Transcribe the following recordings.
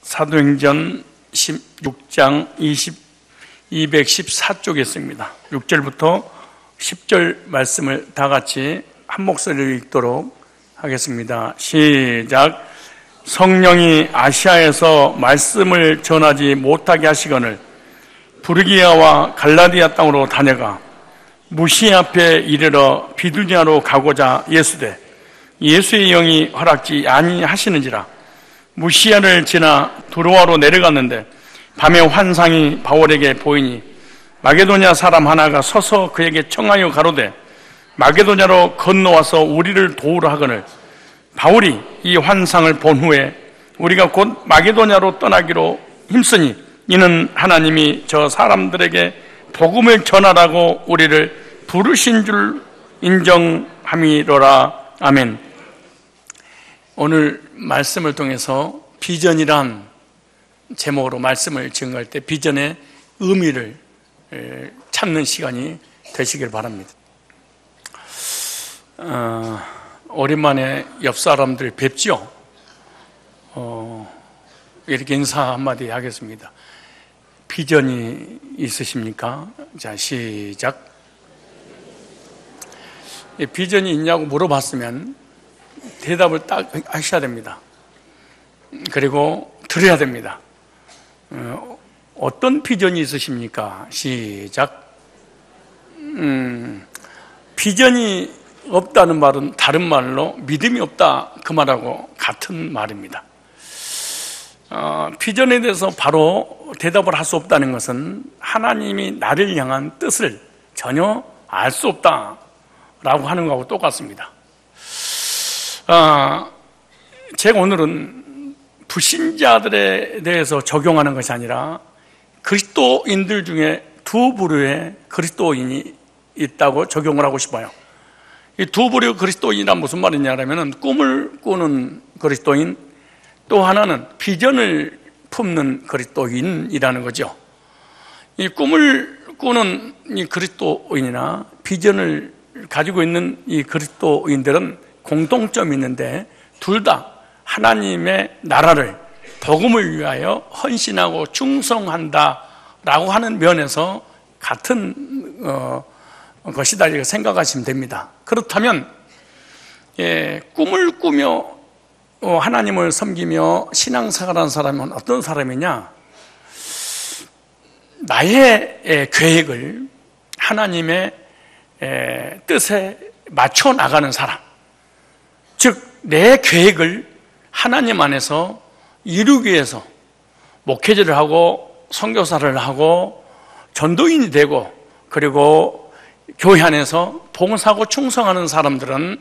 사도행전 16장 214쪽에 있습니다. 6절부터 10절 말씀을 다 같이 한 목소리로 읽도록 하겠습니다. 시작. 성령이 아시아에서 말씀을 전하지 못하게 하시거늘 부르기아와 갈라디아 땅으로 다녀가 무시아 앞에 이르러 비두니아로 가고자 예수되 예수의 영이 허락지 아니하시는지라. 무시아를 지나 두로아로 내려갔는데 밤에 환상이 바울에게 보이니 마게도냐 사람 하나가 서서 그에게 청하여 가로되 마게도냐로 건너와서 우리를 도우라 하거늘 바울이 이 환상을 본 후에 우리가 곧 마게도냐로 떠나기로 힘쓰니 이는 하나님이 저 사람들에게 복음을 전하라고 우리를 부르신 줄 인정함이로라. 아멘. 오늘 말씀을 통해서 비전이란 제목으로 말씀을 증거할 때 비전의 의미를 찾는 시간이 되시길 바랍니다. 오랜만에 옆 사람들 뵙죠? 이렇게 인사 한마디 하겠습니다. 비전이 있으십니까? 자, 시작. 비전이 있냐고 물어봤으면 대답을 딱 하셔야 됩니다. 그리고 들어야 됩니다. 어떤 비전이 있으십니까? 시작. 비전이 없다는 말은 다른 말로 믿음이 없다 그 말하고 같은 말입니다. 비전에 대해서 바로 대답을 할 수 없다는 것은 하나님이 나를 향한 뜻을 전혀 알 수 없다라고 하는 것하고 똑같습니다. 제가 오늘은 불신자들에 대해서 적용하는 것이 아니라 그리스도인들 중에 두 부류의 그리스도인이 있다고 적용을 하고 싶어요. 이 두 부류 그리스도인이란 무슨 말이냐면 꿈을 꾸는 그리스도인, 또 하나는 비전을 품는 그리스도인이라는 거죠. 이 꿈을 꾸는 이 그리스도인이나 비전을 가지고 있는 이 그리스도인들은 공통점이 있는데 둘 다 하나님의 나라를 복음을 위하여 헌신하고 충성한다라고 하는 면에서 같은 것이다 이렇게 생각하시면 됩니다. 그렇다면 꿈을 꾸며 하나님을 섬기며 신앙생활하는 사람은 어떤 사람이냐? 나의 계획을 하나님의 뜻에 맞춰 나가는 사람, 즉 내 계획을 하나님 안에서 이루기 위해서 목회자를 하고 선교사를 하고 전도인이 되고 그리고 교회 안에서 봉사하고 충성하는 사람들은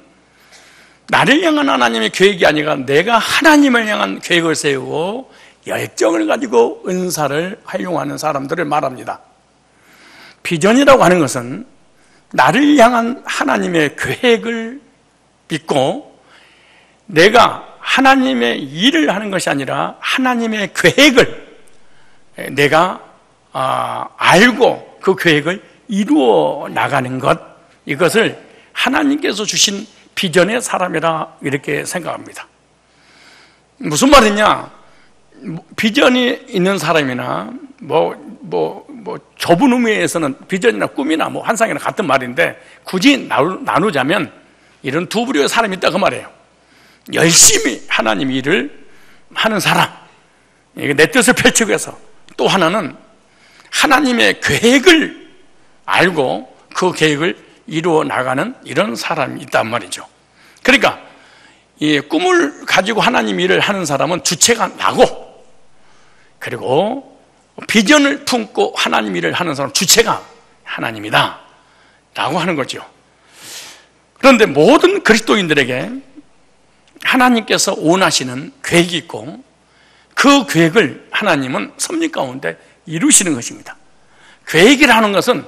나를 향한 하나님의 계획이 아니라 내가 하나님을 향한 계획을 세우고 열정을 가지고 은사를 활용하는 사람들을 말합니다. 비전이라고 하는 것은 나를 향한 하나님의 계획을 믿고 내가 하나님의 일을 하는 것이 아니라 하나님의 계획을 내가 알고 그 계획을 이루어 나가는 것, 이것을 하나님께서 주신 비전의 사람이라 이렇게 생각합니다. 무슨 말이냐? 비전이 있는 사람이나 좁은 의미에서는 비전이나 꿈이나 환상이나 같은 말인데 굳이 나누자면 이런 두 부류의 사람이 있다 그 말이에요. 열심히 하나님 일을 하는 사람, 내 뜻을 펼치기 위해서. 또 하나는 하나님의 계획을 알고 그 계획을 이루어 나가는 이런 사람이 있단 말이죠. 그러니까 이 꿈을 가지고 하나님 일을 하는 사람은 주체가 나고, 그리고 비전을 품고 하나님 일을 하는 사람은 주체가 하나님이다 라고 하는 거죠. 그런데 모든 그리스도인들에게 하나님께서 원하시는 계획이 있고 그 계획을 하나님은 섭리 가운데 이루시는 것입니다. 계획이라는 것은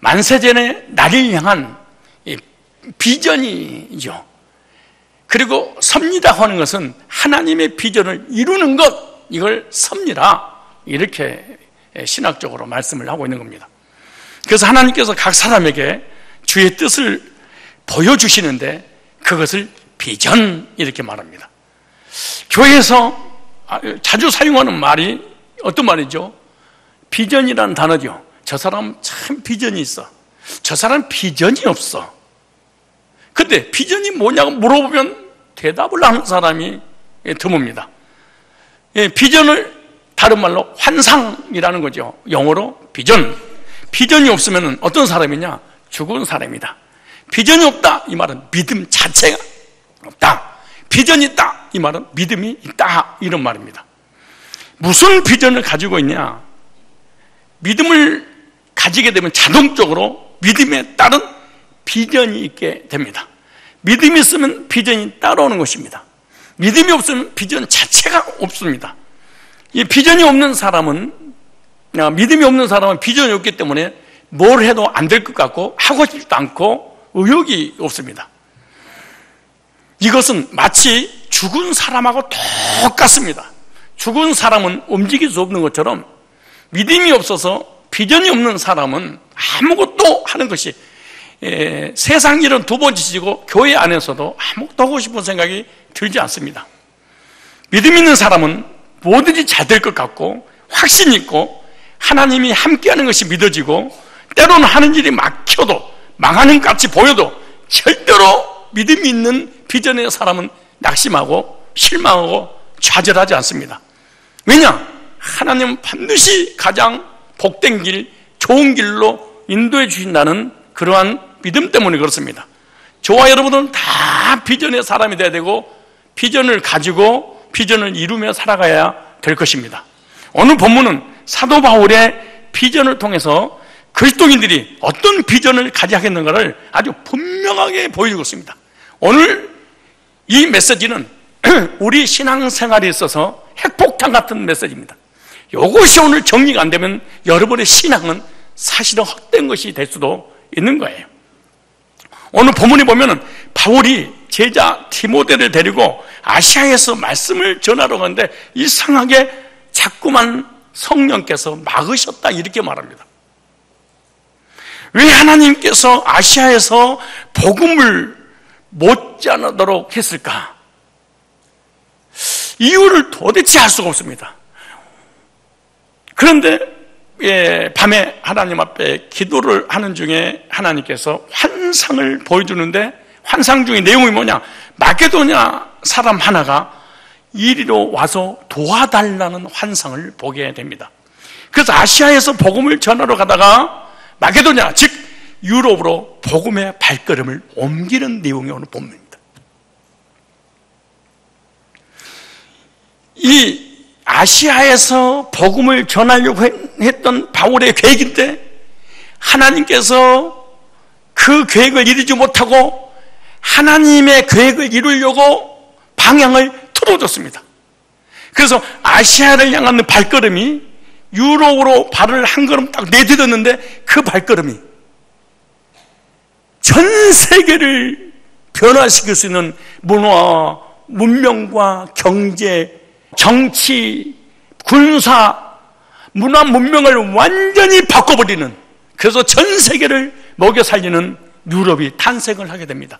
만세전에 나를 향한 비전이죠. 그리고 섭리라고 하는 것은 하나님의 비전을 이루는 것, 이걸 섭리라 이렇게 신학적으로 말씀을 하고 있는 겁니다. 그래서 하나님께서 각 사람에게 주의 뜻을 보여주시는데 그것을 비전 이렇게 말합니다. 교회에서 자주 사용하는 말이 어떤 말이죠? 비전이라는 단어죠. 저 사람 참 비전이 있어. 저 사람 비전이 없어. 근데 비전이 뭐냐고 물어보면 대답을 하는 사람이 드뭅니다. 비전을 다른 말로 환상이라는 거죠. 영어로 비전. 비전이 없으면 어떤 사람이냐? 죽은 사람이다. 비전이 없다, 이 말은 믿음 자체가 없다. 비전이 있다, 이 말은 믿음이 있다, 이런 말입니다. 무슨 비전을 가지고 있냐? 믿음을 가지게 되면 자동적으로 믿음에 따른 비전이 있게 됩니다. 믿음이 있으면 비전이 따라오는 것입니다. 믿음이 없으면 비전 자체가 없습니다. 이 비전이 없는 사람은, 믿음이 없는 사람은 비전이 없기 때문에 뭘 해도 안 될 것 같고 하고 싶지도 않고 의욕이 없습니다. 이것은 마치 죽은 사람하고 똑같습니다. 죽은 사람은 움직일 수 없는 것처럼 믿음이 없어서 비전이 없는 사람은 아무것도 하는 것이 세상 일은 두 번 지치고 교회 안에서도 아무것도 하고 싶은 생각이 들지 않습니다. 믿음 있는 사람은 뭐든지 잘 될 것 같고 확신 있고 하나님이 함께하는 것이 믿어지고 때로는 하는 일이 막혀도 망하는 것 같이 보여도 절대로 믿음이 있는 비전의 사람은 낙심하고 실망하고 좌절하지 않습니다. 왜냐? 하나님은 반드시 가장 복된 길, 좋은 길로 인도해 주신다는 그러한 믿음 때문에 그렇습니다. 저와 여러분은 다 비전의 사람이 돼야 되고 비전을 가지고 비전을 이루며 살아가야 될 것입니다. 오늘 본문은 사도 바울의 비전을 통해서 그리스도인들이 어떤 비전을 가져야 하겠는가를 아주 분명하게 보여주고 있습니다. 오늘 이 메시지는 우리 신앙생활에 있어서 핵폭탄 같은 메시지입니다. 이것이 오늘 정리가 안 되면 여러분의 신앙은 사실은 헛된 것이 될 수도 있는 거예요. 오늘 본문에 보면은 바울이 제자 디모데를 데리고 아시아에서 말씀을 전하러 가는데 이상하게 자꾸만 성령께서 막으셨다, 이렇게 말합니다. 왜 하나님께서 아시아에서 복음을 못 전하도록 했을까? 이유를 도대체 알 수가 없습니다. 그런데 밤에 하나님 앞에 기도를 하는 중에 하나님께서 환상을 보여주는데 환상 중에 내용이 뭐냐? 마게도냐 사람 하나가 이리로 와서 도와달라는 환상을 보게 됩니다. 그래서 아시아에서 복음을 전하러 가다가 마게도냐, 즉 유럽으로 복음의 발걸음을 옮기는 내용이 오늘 본문입니다. 이 아시아에서 복음을 전하려고 했던 바울의 계획인데 하나님께서 그 계획을 이루지 못하고 하나님의 계획을 이루려고 방향을 틀어줬습니다. 그래서 아시아를 향하는 발걸음이 유럽으로 발을 한 걸음 딱 내딛었는데 그 발걸음이 전 세계를 변화시킬 수 있는 문화, 문명과 경제, 정치, 군사, 문화, 문명을 완전히 바꿔버리는, 그래서 전 세계를 먹여 살리는 유럽이 탄생을 하게 됩니다.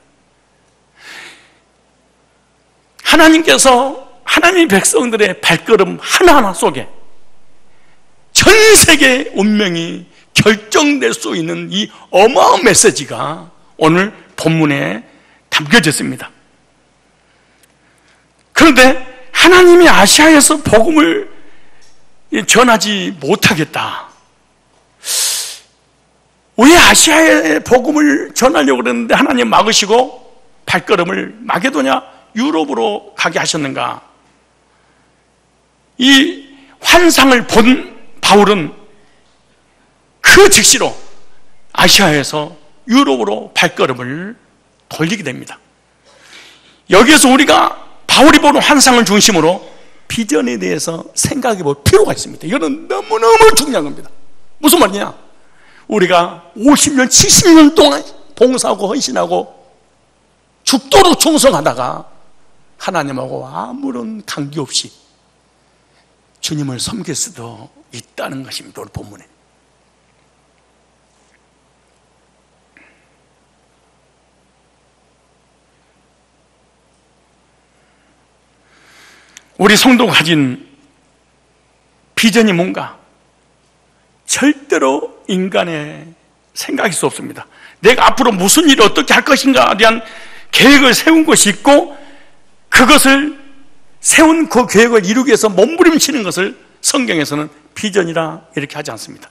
하나님께서 하나님의 백성들의 발걸음 하나하나 속에 전 세계 운명이 결정될 수 있는 이 어마어마한 메시지가 오늘 본문에 담겨졌습니다. 그런데 하나님이 아시아에서 복음을 전하지 못하겠다. 왜 아시아에 복음을 전하려고 그랬는데 하나님 막으시고 발걸음을 마게도냐 유럽으로 가게 하셨는가? 이 환상을 본 바울은 그 즉시로 아시아에서 유럽으로 발걸음을 돌리게 됩니다. 여기에서 우리가 바울이 보는 환상을 중심으로 비전에 대해서 생각해 볼 필요가 있습니다. 이거는 너무너무 중요한 겁니다. 무슨 말이냐? 우리가 50년, 70년 동안 봉사하고 헌신하고 죽도록 충성하다가 하나님하고 아무런 관계없이 주님을 섬길 수도 있다는 것입니다. 오늘 본문에. 우리 성도가 가진 비전이 뭔가? 절대로 인간의 생각일 수 없습니다. 내가 앞으로 무슨 일을 어떻게 할 것인가에 대한 계획을 세운 것이 있고, 그것을 세운 그 계획을 이루기 위해서 몸부림치는 것을 성경에서는 비전이라 이렇게 하지 않습니다.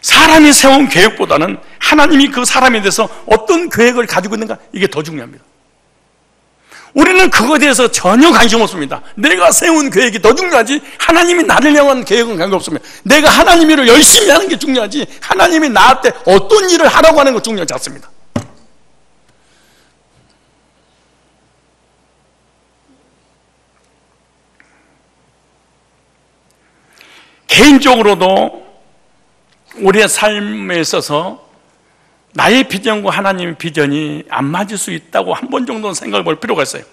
사람이 세운 계획보다는 하나님이 그 사람에 대해서 어떤 계획을 가지고 있는가, 이게 더 중요합니다. 우리는 그거에 대해서 전혀 관심 없습니다. 내가 세운 계획이 더 중요하지, 하나님이 나를 향한 계획은 관계없습니다. 내가 하나님 일을 열심히 하는 게 중요하지, 하나님이 나한테 어떤 일을 하라고 하는 거 중요하지 않습니다. 개인적으로도 우리의 삶에 있어서 나의 비전과 하나님의 비전이 안 맞을 수 있다고 한 번 정도는 생각해 볼 필요가 있어요.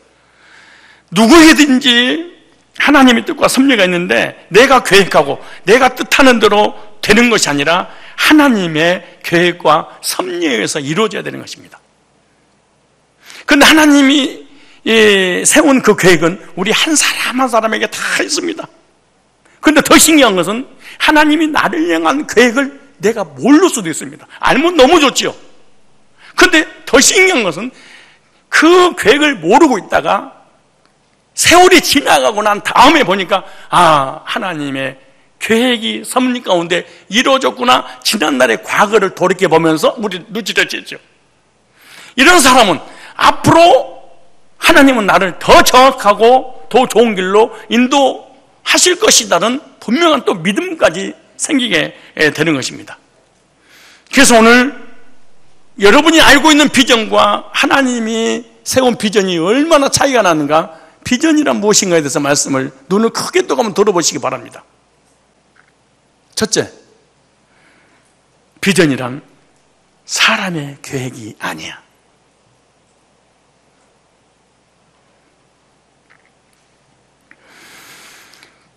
누구에든지 하나님의 뜻과 섭리가 있는데, 내가 계획하고 내가 뜻하는 대로 되는 것이 아니라 하나님의 계획과 섭리에 의해서 이루어져야 되는 것입니다. 그런데 하나님이 세운 그 계획은 우리 한 사람 한 사람에게 다 있습니다. 그런데 더 신기한 것은 하나님이 나를 향한 계획을 내가 모를 수도 있습니다. 알면 너무 좋지요. 그런데 더 신기한 것은 그 계획을 모르고 있다가 세월이 지나가고 난 다음에 보니까, 아, 하나님의 계획이 섭리 가운데 이루어졌구나, 지난날의 과거를 돌이켜보면서 우리 누지러지죠. 이런 사람은 앞으로 하나님은 나를 더 정확하고 더 좋은 길로 인도하실 것이라는 분명한 또 믿음까지 생기게 되는 것입니다. 그래서 오늘 여러분이 알고 있는 비전과 하나님이 세운 비전이 얼마나 차이가 나는가, 비전이란 무엇인가에 대해서 말씀을 눈을 크게 뜨고 한번 들어보시기 바랍니다. 첫째, 비전이란 사람의 계획이 아니야.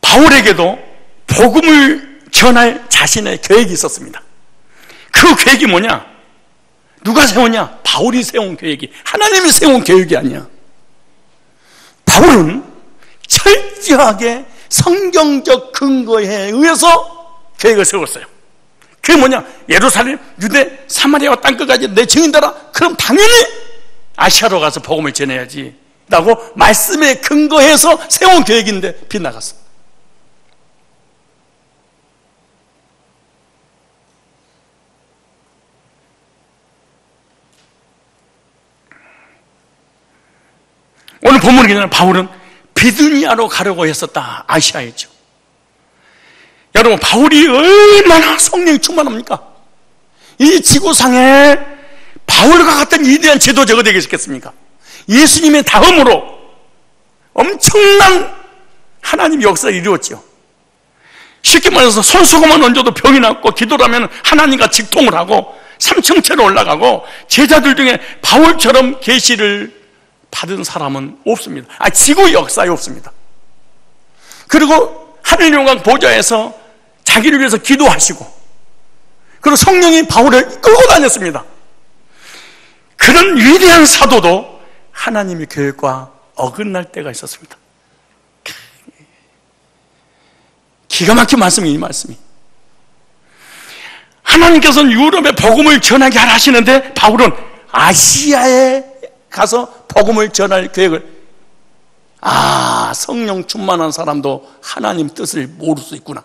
바울에게도 복음을 전할 자신의 계획이 있었습니다. 그 계획이 뭐냐? 누가 세웠냐? 바울이 세운 계획이, 하나님이 세운 계획이 아니야. 바울은 철저하게 성경적 근거에 의해서 계획을 세웠어요. 그게 뭐냐? 예루살렘, 유대, 사마리아와 땅끝까지 내 증인되라. 그럼 당연히 아시아로 가서 복음을 전해야지 라고 말씀에 근거해서 세운 계획인데 빗나갔어. 오늘 본문을 기자는 바울은 비두니아로 가려고 했었다. 아시아였죠. 여러분, 바울이 얼마나 성령이 충만합니까? 이 지구상에 바울과 같은 위대한 지도자가 되겠습니까? 예수님의 다음으로 엄청난 하나님 역사를 이루었죠. 쉽게 말해서 손수건만 얹어도 병이 낫고, 기도를 하면 하나님과 직통을 하고, 삼층체로 올라가고, 제자들 중에 바울처럼 계시를 받은 사람은 없습니다. 지구 역사에 없습니다. 그리고 하늘 영광 보좌에서 자기를 위해서 기도하시고, 그리고 성령이 바울을 끌고 다녔습니다. 그런 위대한 사도도 하나님의 계획과 어긋날 때가 있었습니다. 기가 막힌 말씀이 이 말씀이. 하나님께서는 유럽에 복음을 전하게 하라 하시는데 바울은 아시아에 가서 복음을 전할 계획을, 성령 충만한 사람도 하나님 뜻을 모를 수 있구나.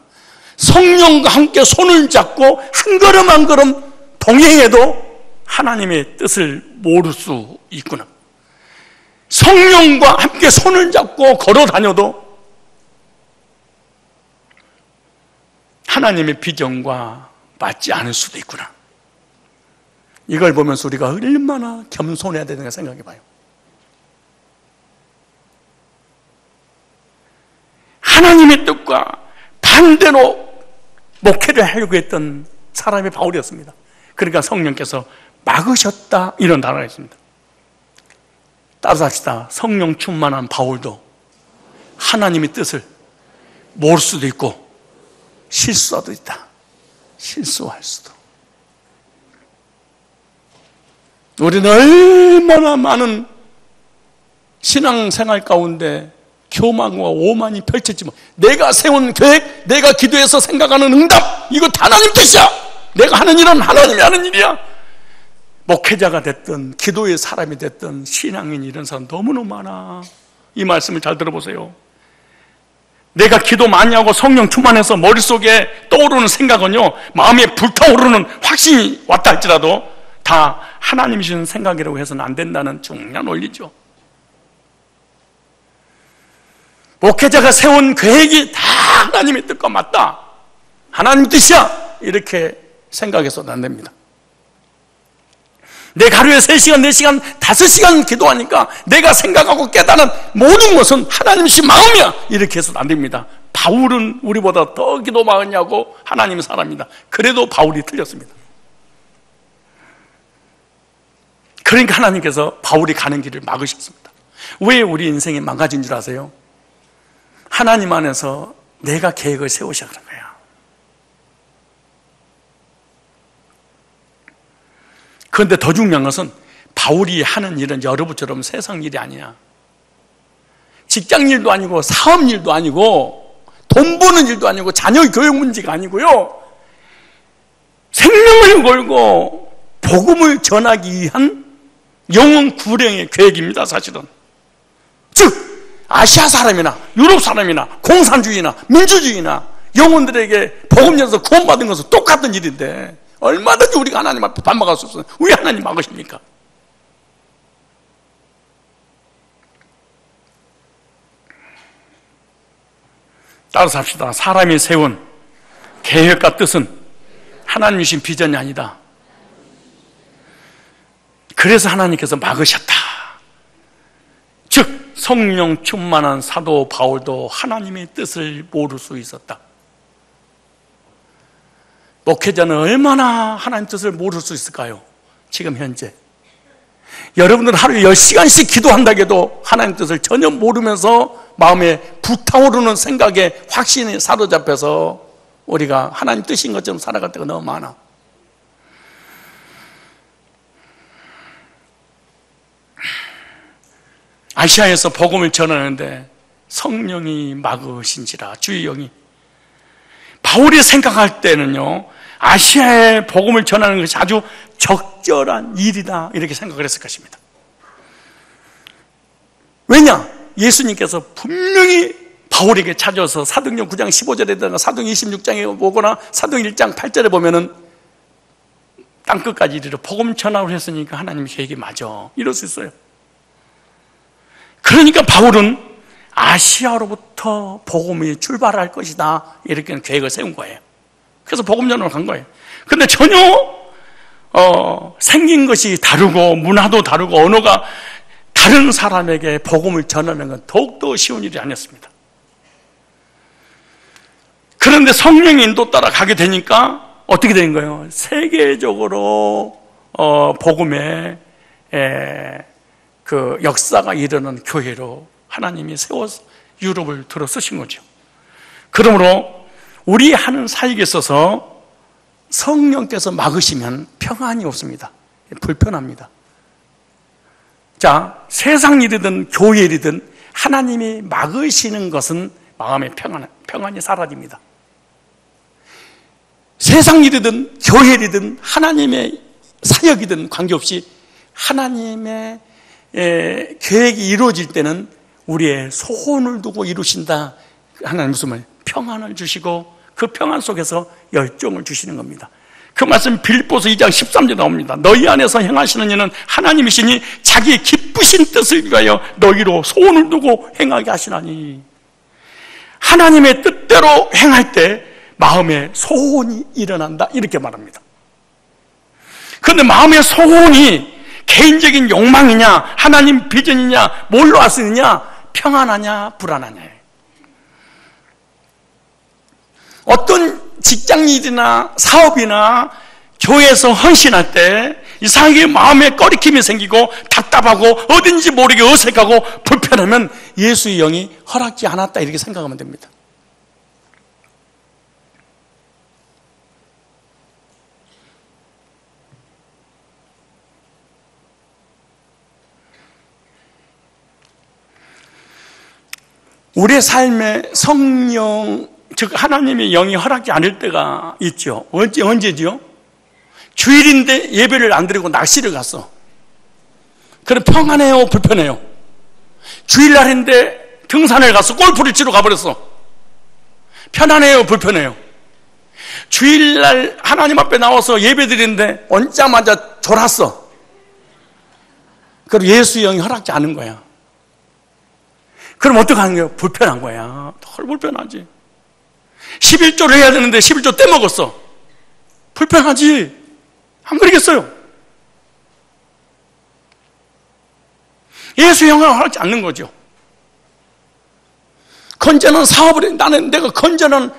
성령과 함께 손을 잡고 한 걸음 한 걸음 동행해도 하나님의 뜻을 모를 수 있구나. 성령과 함께 손을 잡고 걸어 다녀도 하나님의 비전과 맞지 않을 수도 있구나. 이걸 보면서 우리가 얼마나 겸손해야 되는가 생각해 봐요. 하나님의 뜻과 반대로 목회를 하려고 했던 사람이 바울이었습니다. 그러니까 성령께서 막으셨다, 이런 단어가 있습니다. 따라서 합시다. 성령 충만한 바울도 하나님의 뜻을 모를 수도 있고 실수도 있다. 실수할 수도. 우리는 얼마나 많은 신앙생활 가운데 교만과 오만이 펼쳐지면 내가 세운 계획, 내가 기도해서 생각하는 응답, 이거 다 하나님 뜻이야. 내가 하는 일은 하나님이 하는 일이야. 목회자가 됐든 기도의 사람이 됐든 신앙인 이런 사람 너무너무 많아. 이 말씀을 잘 들어보세요. 내가 기도 많이 하고 성령 충만해서 머릿속에 떠오르는 생각은요, 마음에 불타오르는 확신이 왔다 할지라도 다 하나님이 주신 생각이라고 해서는 안 된다는 중요한 원리죠. 목회자가 세운 계획이 다 하나님의 뜻과 맞다, 하나님 뜻이야, 이렇게 생각해서는 안 됩니다. 내가 하루에 3시간, 4시간, 5시간 기도하니까 내가 생각하고 깨달은 모든 것은 하나님이신 마음이야, 이렇게 해서는 안 됩니다. 바울은 우리보다 더 기도 많았냐고 하나님의 사람입니다. 그래도 바울이 틀렸습니다. 그러니까 하나님께서 바울이 가는 길을 막으셨습니다. 왜 우리 인생이 망가진 줄 아세요? 하나님 안에서 내가 계획을 세우셔 그런 거야. 그런데 더 중요한 것은 바울이 하는 일은 여러분처럼 세상 일이 아니야. 직장 일도 아니고 사업 일도 아니고 돈 버는 일도 아니고 자녀 교육 문제가 아니고요, 생명을 걸고 복음을 전하기 위한 영혼 구령의 계획입니다. 사실은 즉 아시아 사람이나 유럽 사람이나 공산주의나 민주주의나 영혼들에게 복음 전해서 구원받은 것은 똑같은 일인데 얼마든지 우리가 하나님 앞에 반박할 수 없어요. 왜 하나님 막으십니까? 따라서 합시다. 사람이 세운 계획과 뜻은 하나님이 주신 비전이 아니다. 그래서 하나님께서 막으셨다. 즉 성령 충만한 사도 바울도 하나님의 뜻을 모를 수 있었다. 목회자는 얼마나 하나님 뜻을 모를 수 있을까요? 지금 현재 여러분들 하루에 10시간씩 기도한다고 해도 하나님 뜻을 전혀 모르면서 마음에 불타오르는 생각에 확신에 사로잡혀서 우리가 하나님 뜻인 것처럼 살아갈 때가 너무 많아. 아시아에서 복음을 전하는데 성령이 막으신지라, 주의 영이. 바울이 생각할 때는요, 아시아에 복음을 전하는 것이 아주 적절한 일이다, 이렇게 생각을 했을 것입니다. 왜냐? 예수님께서 분명히 바울에게 찾아서 사도행전 9장 15절에다가 사도행전 26장에 보거나 사도행전 1장 8절에 보면은 땅끝까지 이르러 복음 전하고 했으니까 하나님 계획이 맞아, 이럴 수 있어요. 그러니까 바울은 아시아로부터 복음이 출발할 것이다, 이렇게 계획을 세운 거예요. 그래서 복음 전하러 간 거예요. 근데 전혀 생긴 것이 다르고 문화도 다르고 언어가 다른 사람에게 복음을 전하는 건 더욱더 쉬운 일이 아니었습니다. 그런데 성령의 인도 따라 가게 되니까 어떻게 된 거예요? 세계적으로 복음의 그 역사가 이르는 교회로 하나님이 세워서 유럽을 들어 쓰신 거죠. 그러므로 우리 하는 사역에 있어서 성령께서 막으시면 평안이 없습니다. 불편합니다. 자, 세상 일이든 교회 일이든 하나님이 막으시는 것은 마음의 평안이 사라집니다. 세상 일이든 교회 일이든 하나님의 사역이든 관계없이 하나님의 계획이 이루어질 때는 우리의 소원을 두고 이루신다. 하나님 무슨 말? 평안을 주시고 그 평안 속에서 열정을 주시는 겁니다. 그 말씀 빌립보서 2장 13절에 나옵니다. 너희 안에서 행하시는 이는 하나님이시니 자기의 기쁘신 뜻을 위하여 너희로 소원을 두고 행하게 하시나니. 하나님의 뜻대로 행할 때 마음에 소원이 일어난다, 이렇게 말합니다. 그런데 마음의 소원이 개인적인 욕망이냐, 하나님 비전이냐, 뭘로 왔으느냐, 평안하냐, 불안하냐. 어떤 직장일이나 사업이나 교회에서 헌신할 때 이상하게 마음에 꺼리낌이 생기고 답답하고 어딘지 모르게 어색하고 불편하면 예수의 영이 허락지 않았다, 이렇게 생각하면 됩니다. 우리의 삶에 성령, 즉 하나님의 영이 허락지 않을 때가 있죠. 언제지요? 주일인데 예배를 안 드리고 낚시를 갔어. 그럼 평안해요? 불편해요? 주일날인데 등산을 가서 골프를 치러 가버렸어. 편안해요? 불편해요? 주일날 하나님 앞에 나와서 예배 드리는데 앉자마자 졸았어. 그럼 예수의 영이 허락지 않은 거야. 그럼 어떡하는 거야? 불편한 거야. 덜 불편하지. 11조를 해야 되는데 11조 떼먹었어. 불편하지. 안 그러겠어요? 예수의 영을 허락지 않는 거죠. 건전한 사업을 해. 내가 건전한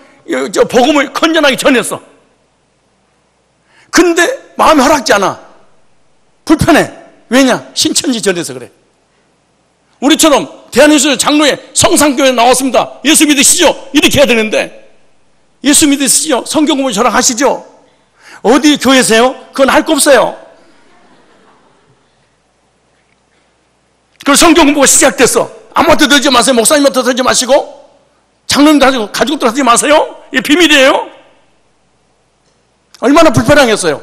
복음을 건전하게 전했어. 근데 마음이 허락지 않아. 불편해. 왜냐? 신천지 전해서 그래. 우리처럼 대한예수 장로회 성산교회 나왔습니다. 예수 믿으시죠? 이렇게 해야 되는데 예수 믿으시죠? 성경 공부 저랑 하시죠? 어디 교회세요? 그건 할 거 없어요. 그리고 성경 공부가 시작됐어. 아무한테 들지 마세요. 목사님한테 들지 마시고 장로님도 하시고 가족들 하지 마세요. 이게 비밀이에요. 얼마나 불편하겠어요.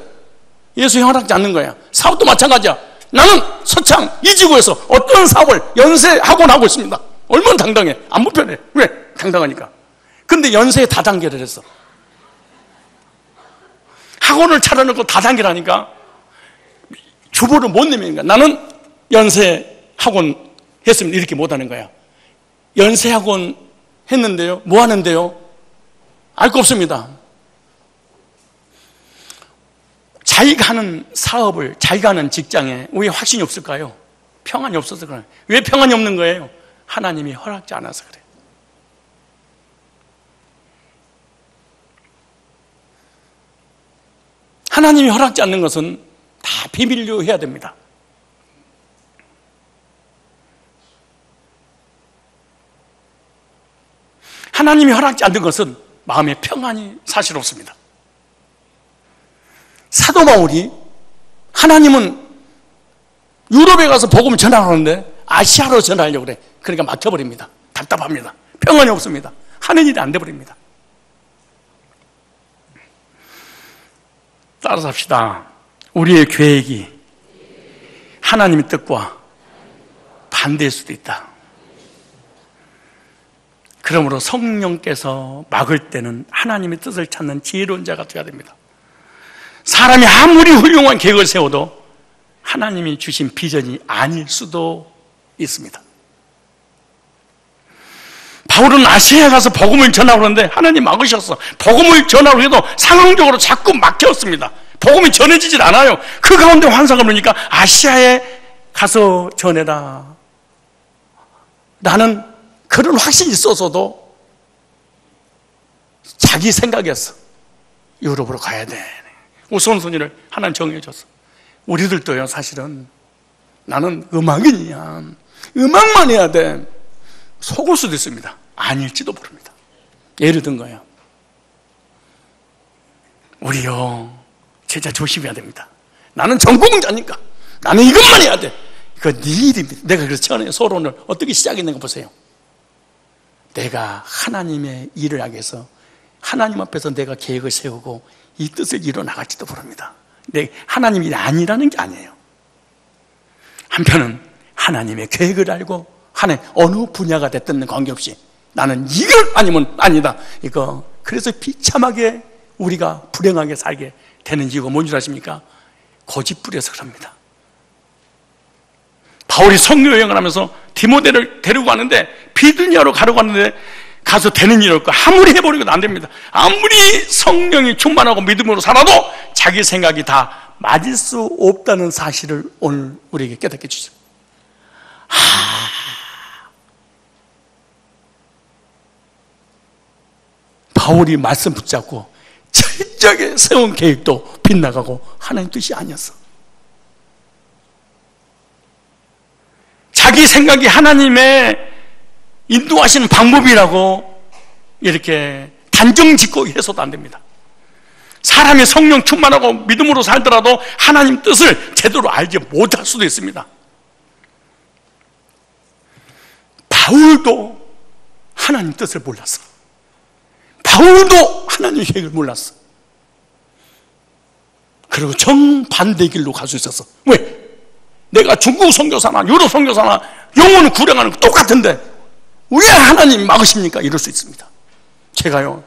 예수의 허락지 않는 거야. 사업도 마찬가지야. 나는 서창 이 지구에서 어떤 사업을 연세학원 하고 있습니다. 얼마나 당당해. 안 불편해. 왜? 당당하니까. 근데 연세에 다단계를 했어. 학원을 차려놓고 다단계라니까 주보를 못 내미는 거야. 나는 연세학원 했으면 이렇게 못하는 거야. 연세학원 했는데요. 뭐 하는데요? 알 거 없습니다. 자기가 하는 사업을, 자기가 하는 직장에 왜 확신이 없을까요? 평안이 없어서 그래요. 왜 평안이 없는 거예요? 하나님이 허락지 않아서 그래요. 하나님이 허락지 않는 것은 다 비밀로 해야 됩니다. 하나님이 허락지 않는 것은 마음의 평안이 사실 없습니다. 사도 바울이 하나님은 유럽에 가서 복음을 전하는데 아시아로 전하려고 그래. 그러니까 막혀버립니다. 답답합니다. 평안이 없습니다. 하는 일이 안 돼버립니다. 따라서 합시다. 우리의 계획이 하나님의 뜻과 반대일 수도 있다. 그러므로 성령께서 막을 때는 하나님의 뜻을 찾는 지혜로운 자가 되어야 됩니다. 사람이 아무리 훌륭한 계획을 세워도 하나님이 주신 비전이 아닐 수도 있습니다. 바울은 아시아에 가서 복음을 전하고 그러는데 하나님 막으셨어. 복음을 전하고 해도 상황적으로 자꾸 막혔습니다. 복음이 전해지질 않아요. 그 가운데 환상을 보니까 아시아에 가서 전해라. 나는 그런 확신이 있어서도 자기 생각이었어. 유럽으로 가야 돼. 우선순위를 하나님 정해줬어. 우리들도요, 사실은 나는 음악인이야. 음악만 해야 돼. 속을 수도 있습니다. 아닐지도 모릅니다. 예를 든 거예요. 우리요, 진짜 조심해야 됩니다. 나는 전공자니까 나는 이것만 해야 돼. 이거 네 일입니다. 내가 그래서 전에 서론을 어떻게 시작했는가 보세요. 내가 하나님의 일을 하기 위해서 하나님 앞에서 내가 계획을 세우고 이 뜻을 이뤄나갈지도 모릅니다. 근데 하나님 일이 아니라는 게 아니에요. 한편은 하나님의 계획을 알고 하나님 어느 분야가 됐든 관계없이 나는 이걸 아니면 아니다. 이거 그래서 비참하게 우리가 불행하게 살게 되는 이유가 뭔 줄 아십니까? 고집 부려서 그럽니다. 바울이 선교 여행을 하면서 디모데를 데리고 가는데 비두니아로 가려고 하는데 가서 되는 일 없고 아무리 해버리고도 안 됩니다. 아무리 성령이 충만하고 믿음으로 살아도 자기 생각이 다 맞을 수 없다는 사실을 오늘 우리에게 깨닫게 해주세요. 바울이 말씀 붙잡고 철저하게 세운 계획도 빗나가고 하나님 뜻이 아니었어. 자기 생각이 하나님의 인도하시는 방법이라고 이렇게 단정 짓고 해서도 안 됩니다. 사람이 성령 충만하고 믿음으로 살더라도 하나님 뜻을 제대로 알지 못할 수도 있습니다. 바울도 하나님 뜻을 몰랐어. 바울도 하나님의 계획을 몰랐어. 그리고 정반대 길로 갈 수 있었어. 왜? 내가 중국 선교사나 유럽 선교사나 영혼을 구령하는 거 똑같은데 왜 하나님 막으십니까? 이럴 수 있습니다. 제가요,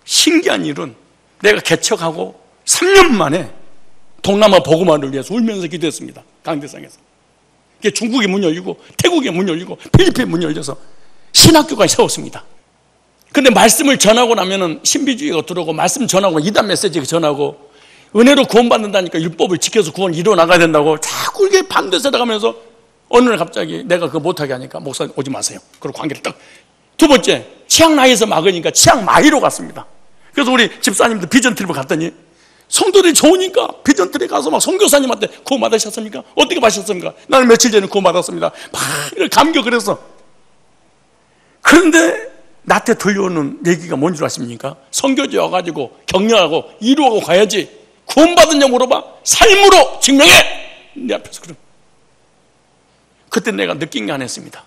신기한 일은 내가 개척하고 3년 만에 동남아 복음화를 위해서 울면서 기도했습니다. 강대상에서. 중국에 문 열리고 태국에 문 열리고 필리핀에 문 열려서 신학교까지 세웠습니다. 근데 말씀을 전하고 나면은 신비주의가 들어오고 말씀 전하고 이단 메시지가 전하고 은혜로 구원받는다니까 율법을 지켜서 구원 이뤄나가야 된다고 자꾸 이렇게 반대서 나가면서 어느 날 갑자기 내가 그거 못하게 하니까 목사님 오지 마세요. 그리고 관계를 딱. 두 번째, 치앙마이에서 막으니까 치앙마이로 갔습니다. 그래서 우리 집사님들 비전 트립을 갔더니 성도들이 좋으니까 비전 트립 가서 막 선교사님한테 구원 받으셨습니까? 어떻게 받으셨습니까? 나는 며칠 전에 구원 받았습니다. 막 감격을 해서. 그런데 나한테 들려오는 얘기가 뭔 줄 아십니까? 선교지 와가지고 격려하고 이루어가고 가야지. 구원받았냐 물어봐. 삶으로 증명해. 내 앞에서 그럼. 그때 내가 느낀 게 하나 있습니다.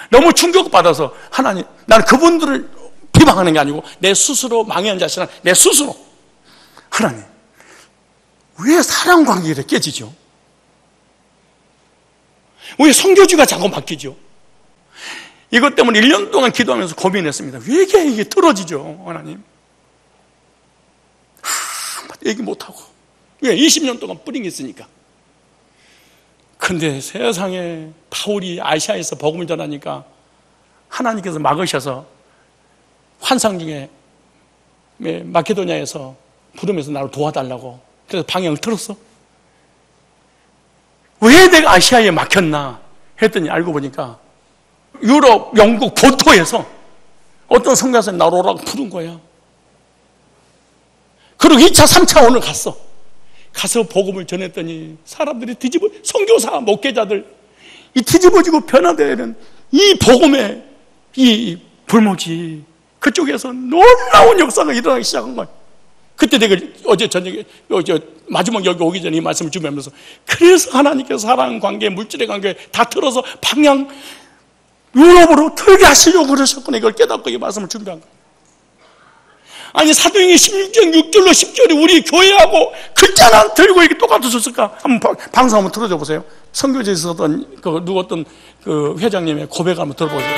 너무 충격받아서 하나님, 나는 그분들을 비방하는 게 아니고 내 스스로 망해한 자신은 내 스스로 하나님, 왜 사랑 관계가 깨지죠? 왜 선교주가 자꾸 바뀌죠? 이것 때문에 1년 동안 기도하면서 고민했습니다. 왜 이게 틀어지죠, 하나님? 얘기 못하고. 왜? 20년 동안 뿌린 게 있으니까. 근데 세상에 바울이 아시아에서 복음을 전하니까 하나님께서 막으셔서 환상 중에 마케도니아에서 부르면서 나를 도와달라고. 그래서 방향을 틀었어. 왜 내가 아시아에 막혔나 했더니 알고 보니까 유럽, 영국 본토에서 어떤 성가서는 나를 오라고 부른 거야. 그리고 2차, 3차 오늘 갔어. 가서 복음을 전했더니 사람들이 선교사, 목회자들 이 뒤집어지고 변화되는 이 복음의 이 불모지 그쪽에서 놀라운 역사가 일어나기 시작한 거야. 그때 내가 어제 저녁에 마지막 여기 오기 전에 이 말씀을 준비하면서 그래서 하나님께서 사랑 관계, 물질의 관계 다 틀어서 방향 유럽으로 틀게 하시려고 그러셨구나. 이걸 깨닫고 이 말씀을 준비한 거야. 아니 사도행전 16장 6절로 10절이 우리 교회하고 글자나 들고 이게 똑같았을까? 한번 방송 한번 틀어줘 보세요. 선교지에서 누구 어떤 그 회장님의 고백을 한번 들어보세요.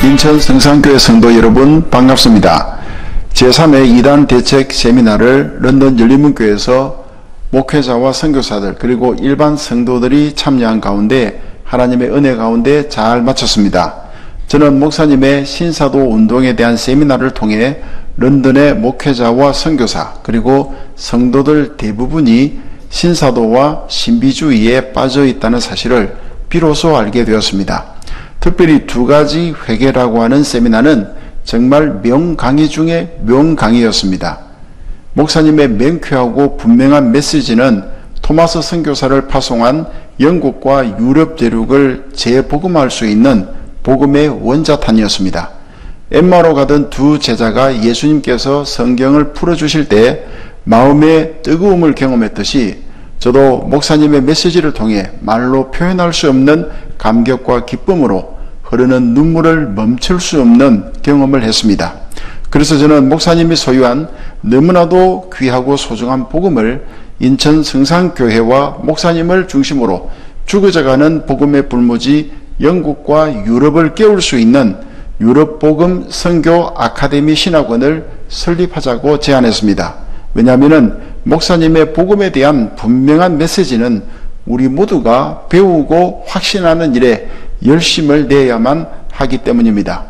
인천 성산교회 성도 여러분 반갑습니다. 제3회 2단 대책 세미나를 런던 열린문교회에서 목회자와 선교사들 그리고 일반 성도들이 참여한 가운데 하나님의 은혜 가운데 잘 마쳤습니다. 저는 목사님의 신사도 운동에 대한 세미나를 통해 런던의 목회자와 선교사 그리고 성도들 대부분이 신사도와 신비주의에 빠져 있다는 사실을 비로소 알게 되었습니다. 특별히 두 가지 회개라고 하는 세미나는 정말 명강의 중에 명강의였습니다. 목사님의 명쾌하고 분명한 메시지는 토마스 선교사를 파송한 영국과 유럽 대륙을 재복음할 수 있는 복음의 원자탄이었습니다. 엠마로 가던 두 제자가 예수님께서 성경을 풀어주실 때 마음의 뜨거움을 경험했듯이 저도 목사님의 메시지를 통해 말로 표현할 수 없는 감격과 기쁨으로 흐르는 눈물을 멈출 수 없는 경험을 했습니다. 그래서 저는 목사님이 소유한 너무나도 귀하고 소중한 복음을 인천 성산교회와 목사님을 중심으로 죽어져가는 복음의 불모지 영국과 유럽을 깨울 수 있는 유럽복음 선교 아카데미 신학원을 설립하자고 제안했습니다. 왜냐하면 목사님의 복음에 대한 분명한 메시지는 우리 모두가 배우고 확신하는 일에 열심을 내야만 하기 때문입니다.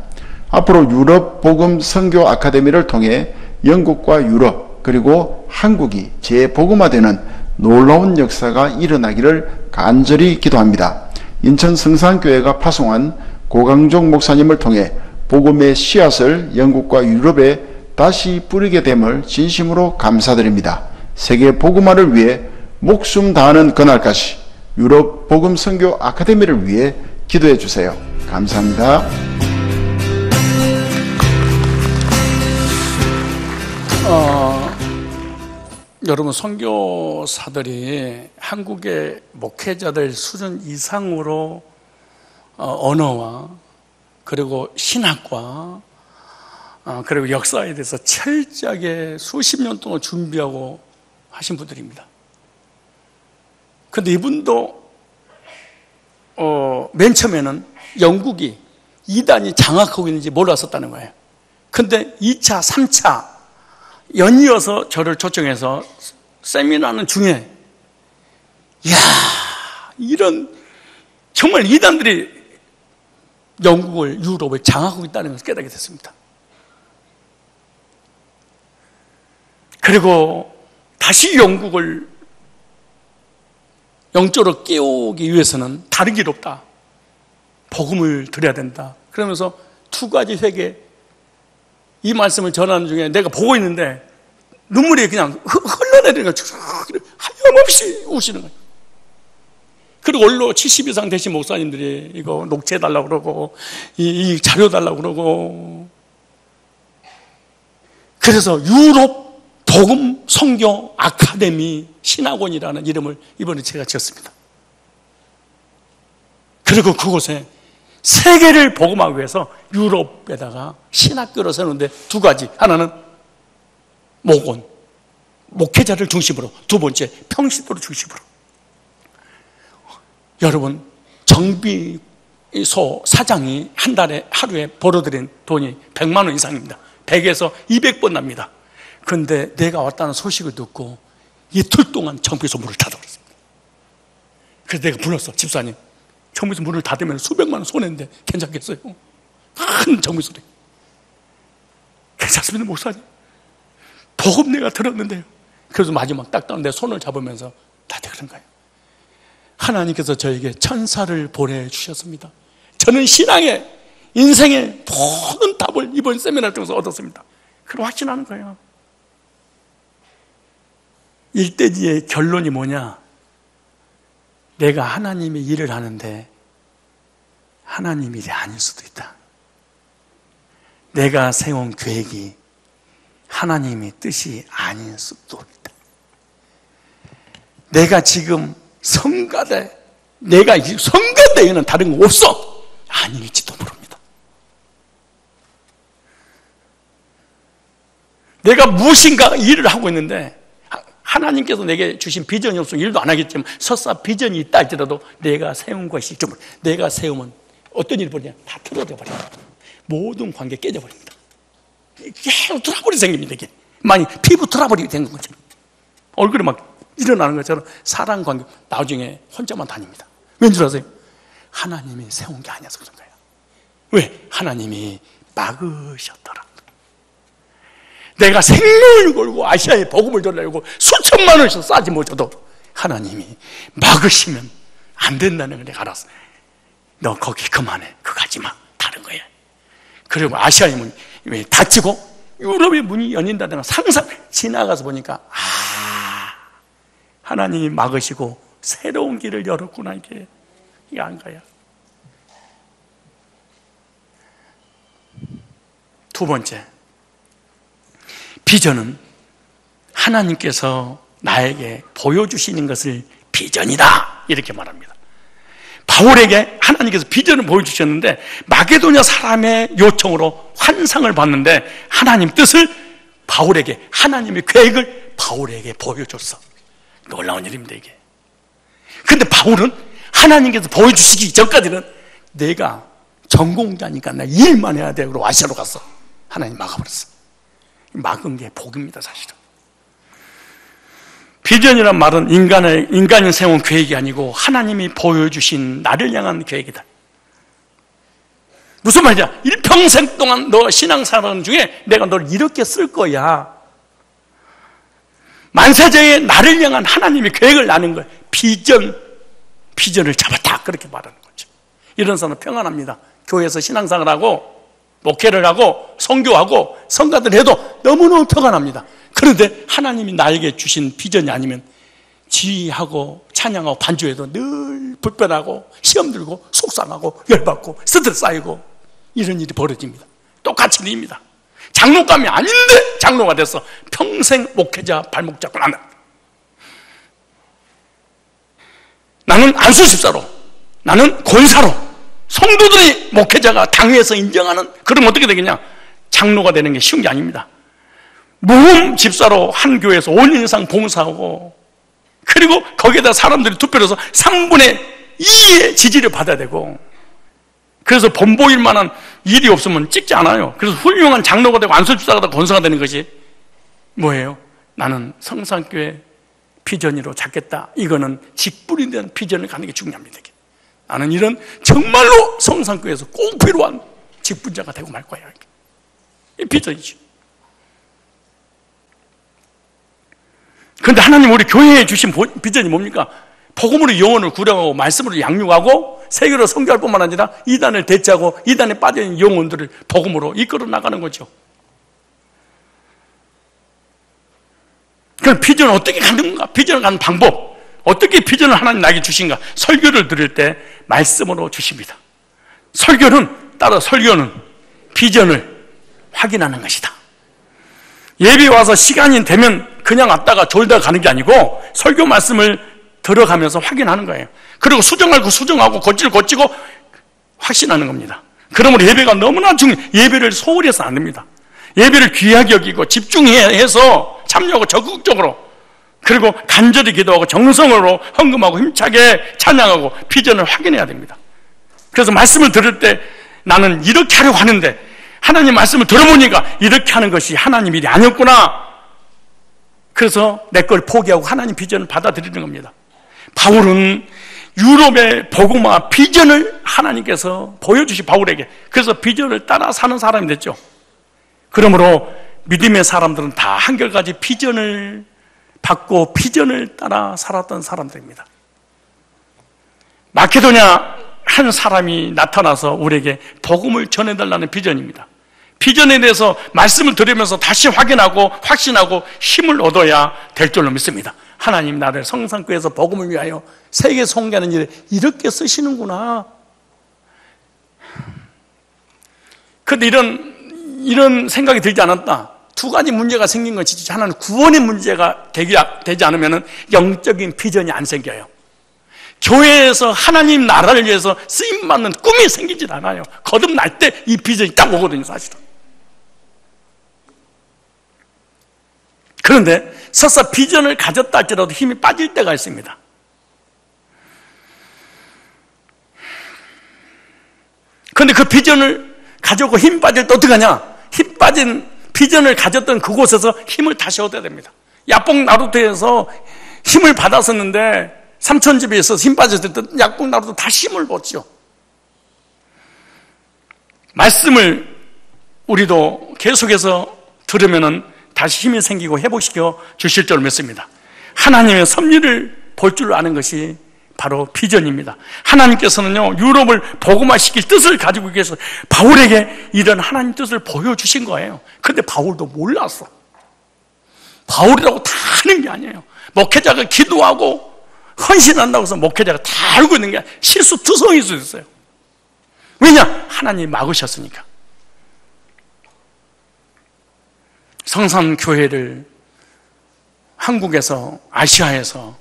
앞으로 유럽복음 선교 아카데미를 통해 영국과 유럽 그리고 한국이 재복음화되는 놀라운 역사가 일어나기를 간절히 기도합니다. 인천 성산교회가 파송한 고강종 목사님을 통해 복음의 씨앗을 영국과 유럽에 다시 뿌리게 됨을 진심으로 감사드립니다. 세계 복음화를 위해 목숨 다하는 그날까지 유럽 복음 선교 아카데미를 위해 기도해 주세요. 감사합니다. 여러분, 선교사들이 한국의 목회자들 수준 이상으로 언어와 그리고 신학과 그리고 역사에 대해서 철저하게 수십 년 동안 준비하고 하신 분들입니다. 그런데 이분도 맨 처음에는 영국이 이단이 장악하고 있는지 몰랐었다는 거예요. 근데 2차, 3차 연이어서 저를 초청해서 세미나하는 중에, 이야, 이런 정말 이단들이 영국을, 유럽을 장악하고 있다는 것을 깨닫게 됐습니다. 그리고 다시 영국을 영적으로 깨우기 위해서는 다른 길 없다. 복음을 드려야 된다. 그러면서 두 가지 회개, 이 말씀을 전하는 중에 내가 보고 있는데 눈물이 그냥 흘러내리는 거예요. 하염없이 우시는 거예요. 그리고 원로 70 이상 되신 목사님들이 이거 녹취해달라고 그러고 이 자료 달라고 그러고, 그래서 유럽 복음 선교 아카데미 신학원이라는 이름을 이번에 제가 지었습니다. 그리고 그곳에 세계를 복음하기 위해서 유럽에다가 신학교를 세우는데 두 가지, 하나는 목원, 목회자를 중심으로, 두 번째 평신도를 중심으로. 여러분, 정비소 사장이 한 달에, 하루에 벌어들인 돈이 100만 원 이상입니다. 100에서 200번 납니다. 그런데 내가 왔다는 소식을 듣고 이틀 동안 정비소 문을 닫아버렸습니다. 그래서 내가 불렀어. 집사님, 정비소 문을 닫으면 수백만 원 손해인데 괜찮겠어요? 큰 정비소리. 괜찮습니다, 목사님. 복음 내가 들었는데요. 그래서 마지막 딱 내 손을 잡으면서 다들 그런 거예요. 하나님께서 저에게 천사를 보내주셨습니다. 저는 신앙의, 인생의 모든 답을 이번 세미나 통해서 얻었습니다. 그럼 확신하는 거예요. 일대지의 결론이 뭐냐? 내가 하나님의 일을 하는데 하나님 일이 아닐 수도 있다. 내가 세운 계획이 하나님의 뜻이 아닐 수도 있다. 내가 지금 성가대, 내가 성가대에는 다른 거 없어. 아닐지도 모릅니다. 내가 무엇인가 일을 하고 있는데 하나님께서 내게 주신 비전이 없으면 일도 안 하겠지만 설사 비전이 있다 할지라도 내가 세운 것이 좀, 내가 세우면 어떤 일이 벌이냐? 다 틀어져 버립니다. 모든 관계 깨져 버립니다. 계속 트러블이 생깁니다. 이게 많이 피부 트러블이 된 것처럼, 얼굴이 막 일어나는 것처럼 사랑 관계 나중에 혼자만 다닙니다. 왠 줄 아세요? 하나님이 세운 게 아니어서 그런 거예요. 왜? 하나님이 막으셨더라. 내가 생명을 걸고 아시아에 복음을 전하려고 수천만 원씩 싸지 못해도 하나님이 막으시면 안 된다는 걸 내가 알았어. 너 거기 그만해. 그거 하지 마. 다른 거야. 그리고 아시아의 문이 왜 닫히고 유럽의 문이 열린다는 걸 상상 지나가서 보니까, 하나님이 막으시고 새로운 길을 열었구나. 이게 안 가요. 두 번째, 비전은 하나님께서 나에게 보여주시는 것을 비전이다, 이렇게 말합니다. 바울에게 하나님께서 비전을 보여주셨는데 마게도냐 사람의 요청으로 환상을 봤는데 하나님 뜻을 바울에게, 하나님의 계획을 바울에게 보여줬어. 놀라운 일입니다, 이게. 근데 바울은 하나님께서 보여주시기 전까지는 내가 전공자니까 나 일만 해야 돼. 그러고 아시아로 갔어. 하나님 막아버렸어. 막은 게 복입니다, 사실은. 비전이란 말은 인간이 세운 계획이 아니고 하나님이 보여주신 나를 향한 계획이다. 무슨 말이냐? 일평생 동안 너 신앙생활 중에 내가 너를 이렇게 쓸 거야. 만세자의 나를 향한 하나님의 계획을 나눈 거예요. 비전을 잡았다, 그렇게 말하는 거죠. 이런 사람은 평안합니다. 교회에서 신앙생활하고 목회를 하고 선교하고 성가들 해도 너무너무 평안합니다. 그런데 하나님이 나에게 주신 비전이 아니면 지휘하고 찬양하고 반주해도 늘 불편하고 시험 들고 속상하고 열받고 스트레스 쌓이고 이런 일이 벌어집니다. 똑같은 일입니다. 장로감이 아닌데 장로가 돼서 평생 목회자 발목 잡고 난다. 나는 안수집사로, 나는 권사로, 성도들이 목회자가 당회에서 인정하는, 그럼 어떻게 되겠냐? 장로가 되는 게 쉬운 게 아닙니다. 모험 집사로 한 교회에서 5년 이상 봉사하고, 그리고 거기에다 사람들이 투표를 해서 3분의 2의 지지를 받아야 되고, 그래서 본보일 만한 일이 없으면 찍지 않아요. 그래서 훌륭한 장로가 되고 안수집사가 되고 권사가 되는 것이 뭐예요? 나는 성산교회 비전으로 잡겠다. 이거는 직분이 된 비전을 갖는 게 중요합니다. 나는 이런 정말로 성산교회에서 꼭 필요한 직분자가 되고 말 거야. 이 비전이죠. 그런데 하나님 우리 교회에 주신 비전이 뭡니까? 복음으로 영혼을 구령하고 말씀으로 양육하고 세계로 선교할 뿐만 아니라 이단을 대체하고 이단에 빠져있는 영혼들을 복음으로 이끌어 나가는 거죠. 그럼 비전을 어떻게 갖는 건가? 비전을 갖는 방법, 어떻게 비전을 하나님 나에게 주신가? 설교를 들을 때 말씀으로 주십니다. 설교는 비전을 확인하는 것이다. 예배 와서 시간이 되면 그냥 왔다가 졸다 가는 게 아니고 설교 말씀을 들어가면서 확인하는 거예요. 그리고 수정할 거 수정하고 고치고 확신하는 겁니다. 그러므로 예배가 너무나 중요해요. 예배를 소홀히 해서는 안 됩니다. 예배를 귀하게 여기고 집중해서 참여하고 적극적으로, 그리고 간절히 기도하고 정성으로 헌금하고 힘차게 찬양하고 비전을 확인해야 됩니다. 그래서 말씀을 들을 때 나는 이렇게 하려고 하는데 하나님 말씀을 들어보니까 이렇게 하는 것이 하나님 일이 아니었구나. 그래서 내 걸 포기하고 하나님 비전을 받아들이는 겁니다. 바울은 유럽의 복음화 비전을 하나님께서 보여주신 바울에게, 그래서 비전을 따라 사는 사람이 됐죠. 그러므로 믿음의 사람들은 다 한결같이 비전을 받고 비전을 따라 살았던 사람들입니다. 마케도냐 한 사람이 나타나서 우리에게 복음을 전해달라는 비전입니다. 비전에 대해서 말씀을 들으면서 다시 확인하고 확신하고 힘을 얻어야 될 줄로 믿습니다. 하나님 나를 성산교회에서 복음을 위하여 세계 선교하는 일에 이렇게 쓰시는구나. 그런데 이런 생각이 들지 않았다. 두 가지 문제가 생긴 것이지, 하나는 구원의 문제가 되지 않으면 영적인 비전이 안 생겨요. 교회에서 하나님 나라를 위해서 쓰임받는 꿈이 생기질 않아요. 거듭날 때 이 비전이 딱 오거든요, 사실은. 그런데 설사 비전을 가졌다 할지라도 힘이 빠질 때가 있습니다. 그런데 그 비전을 가지고 힘 빠질 때 어떻게 하냐? 힘 빠진 비전을 가졌던 그곳에서 힘을 다시 얻어야 됩니다. 야뽕 나루토에서 힘을 받았었는데 삼천집에 있어서 힘 빠졌을 때 야뽕 나루토 다시 힘을 얻죠. 말씀을 우리도 계속해서 들으면은 다시 힘이 생기고 회복시켜 주실 줄 믿습니다. 하나님의 섭리를 볼 줄 아는 것이 바로 비전입니다. 하나님께서는요, 유럽을 복음화시킬 뜻을 가지고 계셔서 바울에게 이런 하나님 뜻을 보여주신 거예요. 그런데 바울도 몰랐어. 바울이라고 다 아는 게 아니에요. 목회자가 기도하고 헌신한다고 해서 목회자가 다 알고 있는 게 실수투성일 수 있어요. 왜냐? 하나님이 막으셨으니까. 성산교회를 한국에서, 아시아에서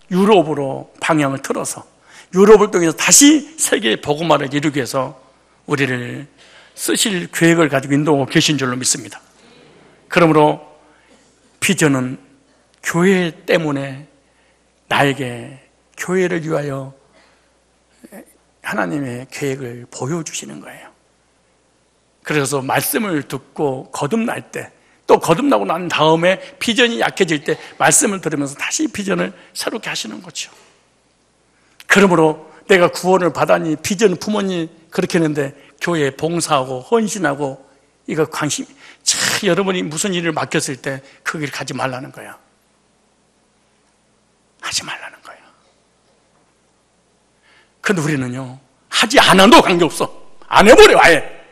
유럽으로 방향을 틀어서 유럽을 통해서 다시 세계 복음화를 이루기 위해서 우리를 쓰실 계획을 가지고 인도하고 계신 줄로 믿습니다. 그러므로 비전은 교회 때문에 나에게 교회를 위하여 하나님의 계획을 보여주시는 거예요. 그래서 말씀을 듣고 거듭날 때, 또 거듭나고 난 다음에 비전이 약해질 때 말씀을 들으면서 다시 비전을 새롭게 하시는 거죠. 그러므로 내가 구원을 받았니, 비전 부모님 그렇게 했는데 교회에 봉사하고 헌신하고 이거 관심, 여러분이 무슨 일을 맡겼을 때 그 길 가지 말라는 거야. 하지 말라는 거야. 근데 우리는요, 하지 않아도 관계없어. 안 해버려, 아예.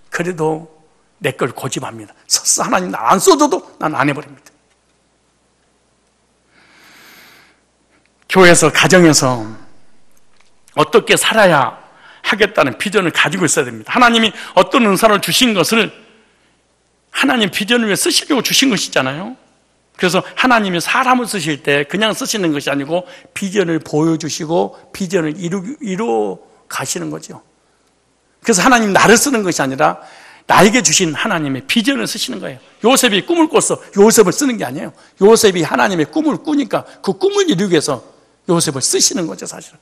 그래도 내 걸 고집합니다. 설사 하나님 나 안 써줘도 난 안 해버립니다. 교회에서, 가정에서 어떻게 살아야 하겠다는 비전을 가지고 있어야 됩니다. 하나님이 어떤 은사를 주신 것을 하나님 비전을 위해 쓰시려고 주신 것이잖아요. 그래서 하나님이 사람을 쓰실 때 그냥 쓰시는 것이 아니고 비전을 보여주시고 비전을 이루어 가시는 거죠. 그래서 하나님 나를 쓰는 것이 아니라 나에게 주신 하나님의 비전을 쓰시는 거예요. 요셉이 꿈을 꿔서 요셉을 쓰는 게 아니에요. 요셉이 하나님의 꿈을 꾸니까 그 꿈을 이루기 위해서 요셉을 쓰시는 거죠, 사실은.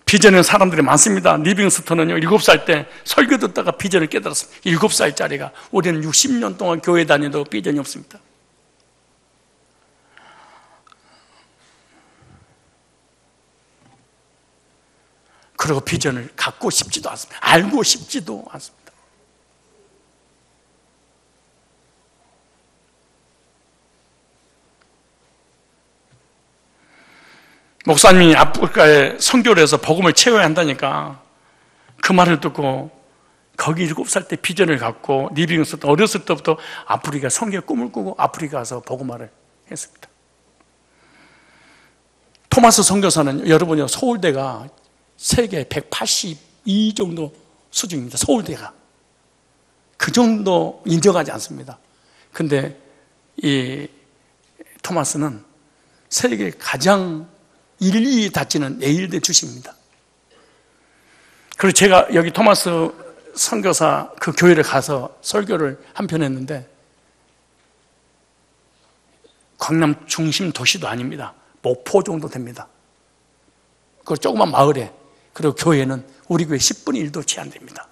비전의 사람들이 많습니다. 리빙스턴은요, 7살 때 설교 듣다가 비전을 깨달았습니다. 7살짜리가. 우리는 60년 동안 교회 다녀도 비전이 없습니다. 그리고 비전을 갖고 싶지도 않습니다. 알고 싶지도 않습니다. 목사님이 아프리카에 선교를 해서 복음을 채워야 한다니까 그 말을 듣고 거기 7살 때 비전을 갖고 리빙스턴 어렸을 때부터 아프리카 선교의 꿈을 꾸고 아프리카 가서 복음화를 했습니다. 토마스 선교사는 여러분이 서울대가 세계 182 정도 수준입니다. 서울대가. 그 정도 인정하지 않습니다. 근데 이 토마스는 세계 가장 1, 2위 다치는 예일대 출신입니다. 그리고 제가 여기 토마스 선교사 그 교회를 가서 설교를 한 편 했는데 강남 중심 도시도 아닙니다. 목포 정도 됩니다. 그 조그만 마을에. 그리고 교회는 우리 교회 10분의 1도 채 안 됩니다.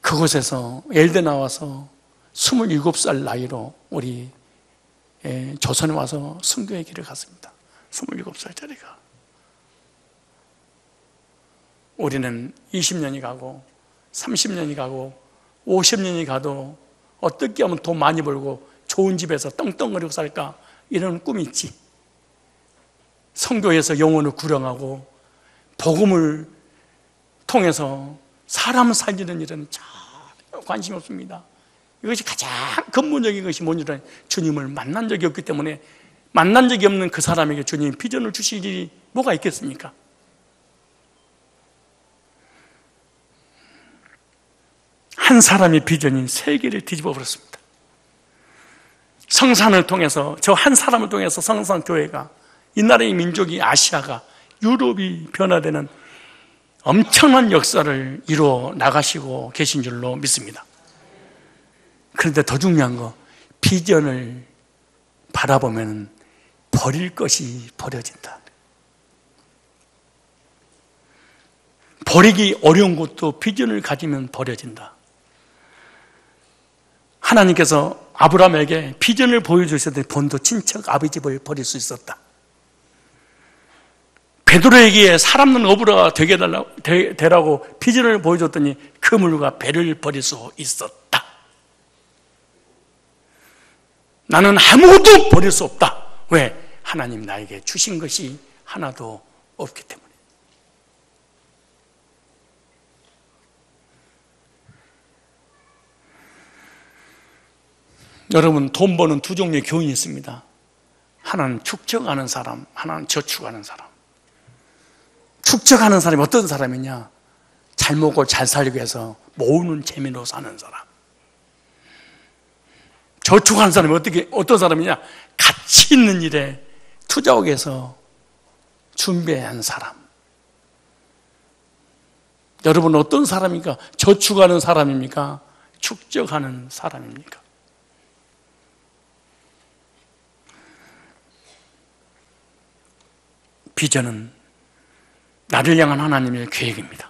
그곳에서 예일대 나와서 27살 나이로 우리 조선에 와서 선교의 길을 갔습니다. 27살짜리가. 우리는 20년이 가고 30년이 가고 50년이 가도 어떻게 하면 돈 많이 벌고 좋은 집에서 떵떵거리고 살까 이런 꿈이 있지. 선교에서 영혼을 구령하고 복음을 통해서 사람을 살리는 일은 전혀 관심이 없습니다. 이것이 가장 근본적인 것이 뭔지는 주님을 만난 적이 없기 때문에 만난 적이 없는 그 사람에게 주님이 비전을 주실 일이 뭐가 있겠습니까? 한 사람의 비전이 세계를 뒤집어 버렸습니다. 성산을 통해서 저 한 사람을 통해서 성산 교회가 이 나라의 민족이 아시아가 유럽이 변화되는 엄청난 역사를 이루어 나가시고 계신 줄로 믿습니다. 그런데 더 중요한 거 비전을 바라보면 버릴 것이 버려진다. 버리기 어려운 것도 비전을 가지면 버려진다. 하나님께서 아브라함에게 비전을 보여주셨을 때 본토 친척 아비 집을 버릴 수 있었다. 베드로에게 사람 없는 어부가 되라고 비전을 보여줬더니 그물과 배를 버릴 수 있었다. 나는 아무것도 버릴 수 없다. 왜? 하나님 나에게 주신 것이 하나도 없기 때문에. 여러분, 돈 버는 두 종류의 교인이 있습니다. 하나는 축적하는 사람, 하나는 저축하는 사람. 축적하는 사람이 어떤 사람이냐? 잘 먹고 잘 살기 위해서 모으는 재미로 사는 사람. 저축하는 사람이 어떤 사람이냐? 가치 있는 일에 투자하기 위해서 준비한 사람. 여러분은 어떤 사람입니까? 저축하는 사람입니까? 축적하는 사람입니까? 비전은 나를 향한 하나님의 계획입니다.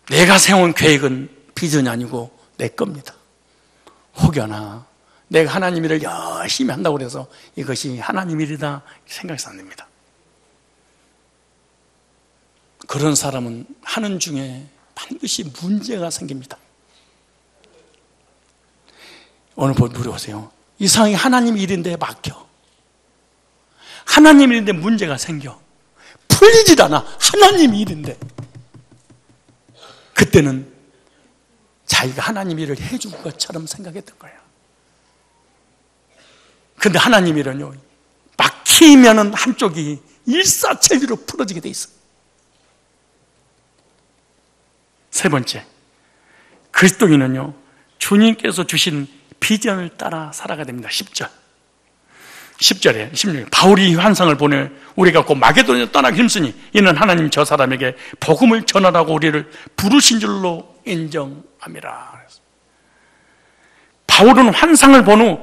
내가 세운 계획은 비전이 아니고 내 겁니다. 혹여나 내가 하나님 일을 열심히 한다고 해서 이것이 하나님 일이다 생각해서 안 됩니다. 그런 사람은 하는 중에 반드시 문제가 생깁니다. 오늘 물어보세요. 이상하게 하나님 일인데 막혀. 하나님 일인데 문제가 생겨. 풀리질 않아. 하나님 일인데. 그때는 자기가 하나님 일을 해준 것처럼 생각했던 거예요. 근데 하나님 일은요, 막히면은 한쪽이 일사천리로 풀어지게 돼 있어. 세 번째, 그리스도인은요, 주 주님께서 주신 비전을 따라 살아가야 됩니다. 10절에 16절 바울이 이 환상을 보내 우리가 곧 마게도냐 떠나기 힘쓰니 이는 하나님 저 사람에게 복음을 전하라고 우리를 부르신 줄로 인정함이라. 바울은 환상을 본 후,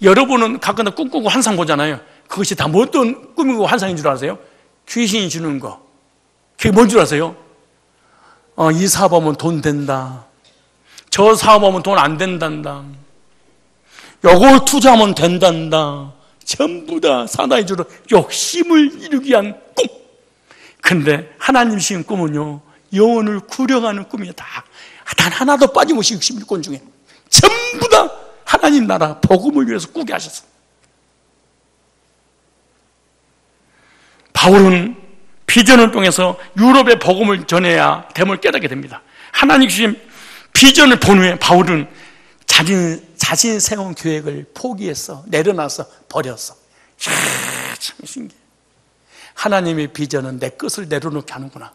여러분은 가끔가다 꿈꾸고 환상 보잖아요. 그것이 다 어떤 꿈이고 환상인 줄 아세요? 귀신이 주는 거. 그게 뭔 줄 아세요? 이 사업하면 돈 된다. 저 사업하면 돈 안 된단다. 요걸 투자하면 된단다. 전부 다 사나이 주로 욕심을 이루기 위한 꿈. 근데 하나님 주신 꿈은요, 영혼을 구령하는 꿈이다. 단 하나도 빠짐없이 66권 중에 전부 다 하나님 나라 복음을 위해서 꾸게 하셨어. 바울은 비전을 통해서 유럽의 복음을 전해야 됨을 깨닫게 됩니다. 하나님 주신 비전을 본 후에 바울은 자신이 세운 계획을 포기했어. 내려놔서 버렸어. 참 신기해. 하나님의 비전은 내 것을 내려놓게 하는구나.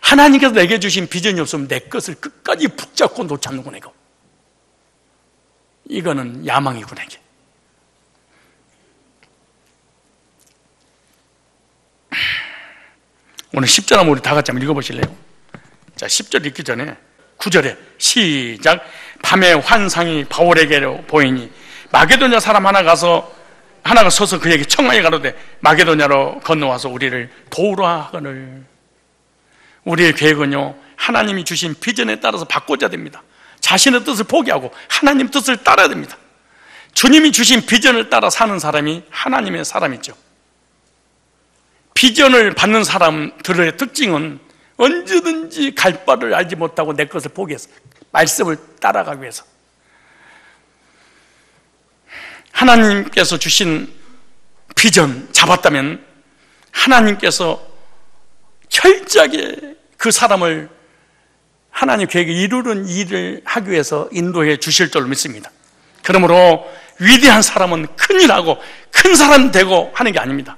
하나님께서 내게 주신 비전이 없으면 내 것을 끝까지 붙잡고 놓잡는구나. 이거는 야망이구나. 이게. 오늘 10절 한번 우리 다 같이 한번 읽어보실래요? 자, 10절 읽기 전에 9절에 시작. 밤에 환상이 바울에게로 보이니 마게도냐 사람 하나가 서서 그에게 청하여 가로되 마게도냐로 건너와서 우리를 도우라 하거늘. 우리의 계획은요, 하나님이 주신 비전에 따라서 바꿔야 됩니다. 자신의 뜻을 포기하고 하나님 뜻을 따라야 됩니다. 주님이 주신 비전을 따라 사는 사람이 하나님의 사람이죠. 비전을 받는 사람들의 특징은 언제든지 갈 바를 알지 못하고 내 것을 포기해서 말씀을 따라가기 위해서 하나님께서 주신 비전 잡았다면 하나님께서 철저하게 그 사람을 하나님 계획에 이루는 일을 하기 위해서 인도해 주실 줄로 믿습니다. 그러므로 위대한 사람은 큰일하고 큰 사람 되고 하는 게 아닙니다.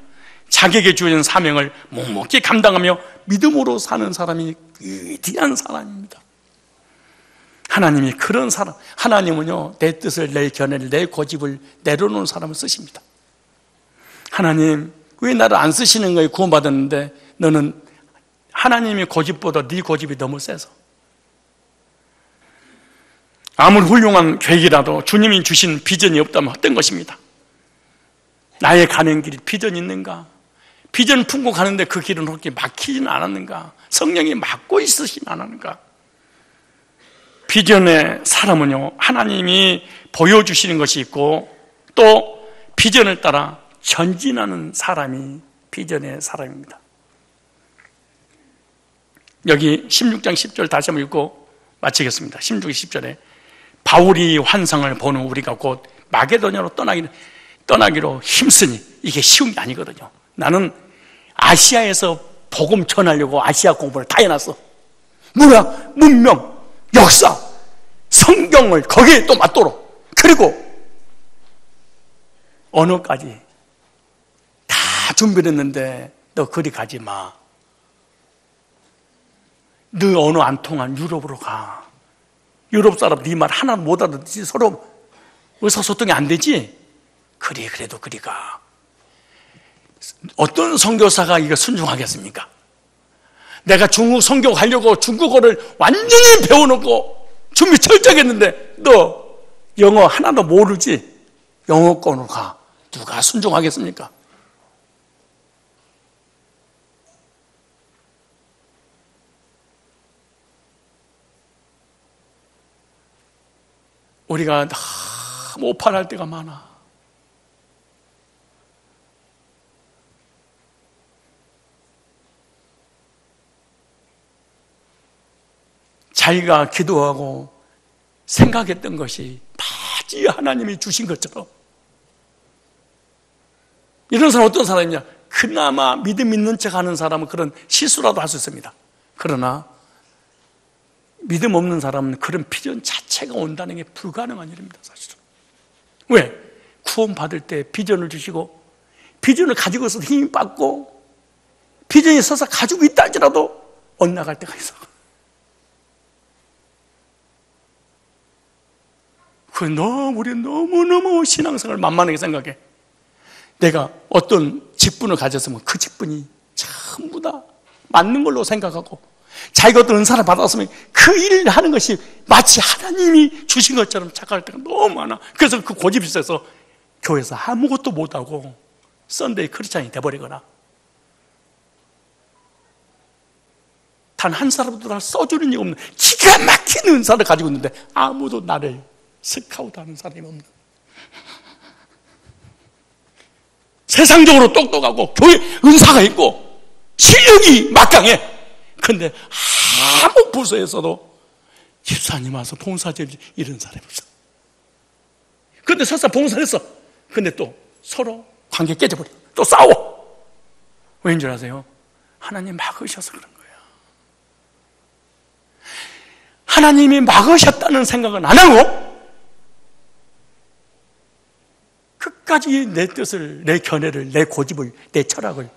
자기에게 주어진 사명을 묵묵히 감당하며 믿음으로 사는 사람이 위대한 사람입니다. 하나님이 그런 사람, 하나님은요, 내 뜻을, 내 견해를, 내 고집을 내려놓은 사람을 쓰십니다. 하나님, 왜 나를 안 쓰시는 거에 구원받았는데 너는 하나님의 고집보다 네 고집이 너무 세서 아무리 훌륭한 계획이라도 주님이 주신 비전이 없다면 헛된 것입니다. 나의 가는 길이 비전이 있는가? 비전을 품고 가는데 그 길은 그렇게 막히지는 않았는가? 성령이 막고 있으시진 않았는가? 비전의 사람은요, 하나님이 보여주시는 것이 있고 또 비전을 따라 전진하는 사람이 비전의 사람입니다. 여기 16장 10절 다시 한번 읽고 마치겠습니다. 16장 10절에 바울이 환상을 보는 우리가 곧 마게도냐로 떠나기로 힘쓰니 이게 쉬운 게 아니거든요. 나는 아시아에서 복음 전하려고 아시아 공부를 다 해놨어. 문화, 문명, 역사, 성경을 거기에 또 맞도록, 그리고 언어까지 다 준비했는데 너 그리 가지 마. 너 언어 안 통한 유럽으로 가. 유럽 사람 네 말 하나도 못 알아듣지. 서로 의사소통이 안 되지. 그래도 그리 가. 어떤 선교사가 이거 순종하겠습니까? 내가 중국 선교 가려고 중국어를 완전히 배워놓고 준비 철저하게 했는데 너 영어 하나도 모르지? 영어권으로 가. 누가 순종하겠습니까? 우리가 너무 오판할 때가 많아. 자기가 기도하고 생각했던 것이 마치 하나님이 주신 것처럼. 이런 사람 어떤 사람이냐? 그나마 믿음 있는 척 하는 사람은 그런 실수라도 할 수 있습니다. 그러나 믿음 없는 사람은 그런 비전 자체가 온다는 게 불가능한 일입니다, 사실은. 왜? 구원 받을 때 비전을 주시고 비전을 가지고 있어서 힘이 받고 비전이 있어서 가지고 있다 할지라도 엇나갈 때가 있어. 우리 너무너무 신앙생활을 만만하게 생각해. 내가 어떤 직분을 가졌으면 그 직분이 전부 다 맞는 걸로 생각하고, 자기가 어떤 은사를 받았으면 그 일을 하는 것이 마치 하나님이 주신 것처럼 착각할 때가 너무 많아. 그래서 그 고집이 있어서 교회에서 아무것도 못하고 썬데이 크리스찬이 돼버리거나, 단 한 사람도 날 써주는 게 없는 기가 막힌 은사를 가지고 있는데 아무도 나를 스카우트하는 사람이 없는, 세상적으로 똑똑하고 교회 은사가 있고 실력이 막강해. 근데 아무 부서에서도 집사님 와서 봉사제 이런 사람이 없어. 근데 설사 봉사를 했어. 근데 또 서로 관계 깨져버려. 또 싸워. 왜인 줄 아세요? 하나님 막으셔서 그런 거예요. 하나님이 막으셨다는 생각은 안 하고 끝까지 내 뜻을, 내 견해를, 내 고집을, 내 철학을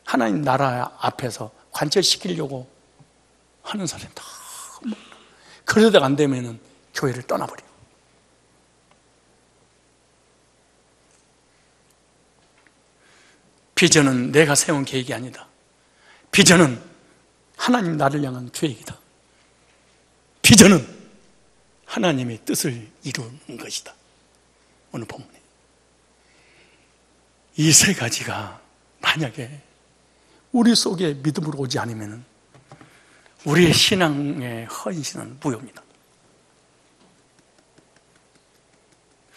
하나님 나라 앞에서 관철시키려고 하는 사람이 다 많아. 그러다가 안 되면은 교회를 떠나버려. 비전은 내가 세운 계획이 아니다. 비전은 하나님 나를 향한 계획이다. 비전은 하나님의 뜻을 이루는 것이다. 오늘 본문에 이 세 가지가 만약에 우리 속에 믿음으로 오지 않으면 우리의 신앙의 헌신은 무효입니다.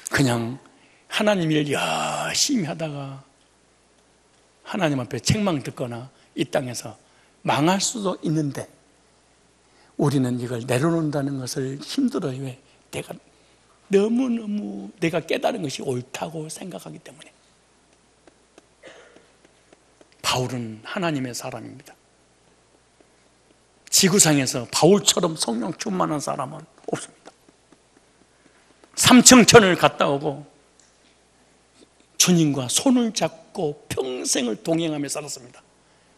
그냥 하나님 일 열심히 하다가 하나님 앞에 책망 듣거나 이 땅에서 망할 수도 있는데, 우리는 이걸 내려놓는다는 것을 힘들어요. 왜? 내가 너무너무 내가 깨달은 것이 옳다고 생각하기 때문에. 바울은 하나님의 사람입니다. 지구상에서 바울처럼 성령 충만한 사람은 없습니다. 삼층천을 갔다 오고 주님과 손을 잡고 평생을 동행하며 살았습니다.